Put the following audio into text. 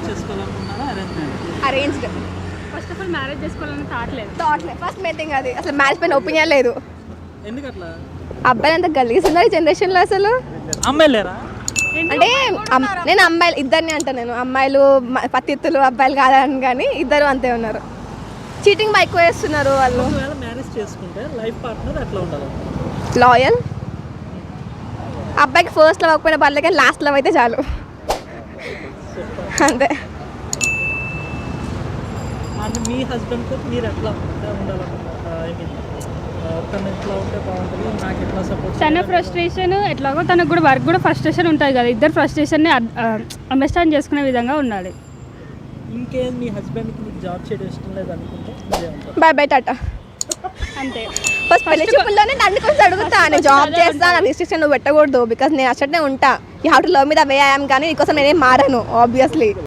చేసుకోవాలనుకున్నారా arranged. First of all marriage చేసుకోవాలని thought first main thing అది. అసలు మ్యారేజ్ పైన ఒపీనియన్ లేదు. ఎందుకు అట్లా? అబ్బాయిలు అంతా గలీస్తున్నారు ఈ జనరేషన్లో అసలు. అమ్మాయిలు లేరా? అంటే నేను అమ్మాయిలు ఇద్దరిని అంటాను. నేను అమ్మాయిలు పతిత్తులు అబ్బాయిలు కాదని, కానీ ఇద్దరు అంతే ఉన్నారు. చీటింగ్ బాగా ఎక్కువ చేస్తున్నారు వాళ్ళు. ఒకవేళ మ్యారేజ్ చేసుకుంటే లైఫ్ పార్ట్నర్ ఎట్లా ఉండాలి? లాయల్. అబ్బాయికి ఫస్ట్ లవ్ అవ్వకపోయినా పర్లేదు కానీ లాస్ట్ లవ్ అయితే చాలు, అంతే. అంటే మీ హస్బెండ్తో మీరు ఎట్లా ఉండాలనుకుంటారు? ఐ మీన్ తను ఎట్లా ఉంటే బాగుంటుంది, నాకు ఎట్లా సపోర్ట్. తన ఫ్రస్ట్రేషన్ ఎట్లాగో తనకు కూడా వర్క్ కూడా ఫ్రస్ట్రేషన్ ఉంటుంది కదా, ఇద్దరు ఫ్రస్ట్రేషన్ని అండర్స్టాండ్ చేసుకునే విధంగా ఉండాలి. ఇంకేం మీ హస్బెండ్కి మీకు జాబ్ చేయడం ఇష్టం లేదు అనుకుంటే బై బై టాటా అంతే. ఫస్ట్ పెళ్లి చూపుల్లోనే నన్ను కొంచెం అడుగుతా, నేను జాబ్ చేస్తా, నా రిస్ట్రిక్షన్ నువ్వు పెట్టకూడదు, బికాస్ నేను అచ్చటనే ఉంటా. You have to love me the way I am, కానీ నీకోసం నేనేం మారాను ఆబ్వియస్లీ.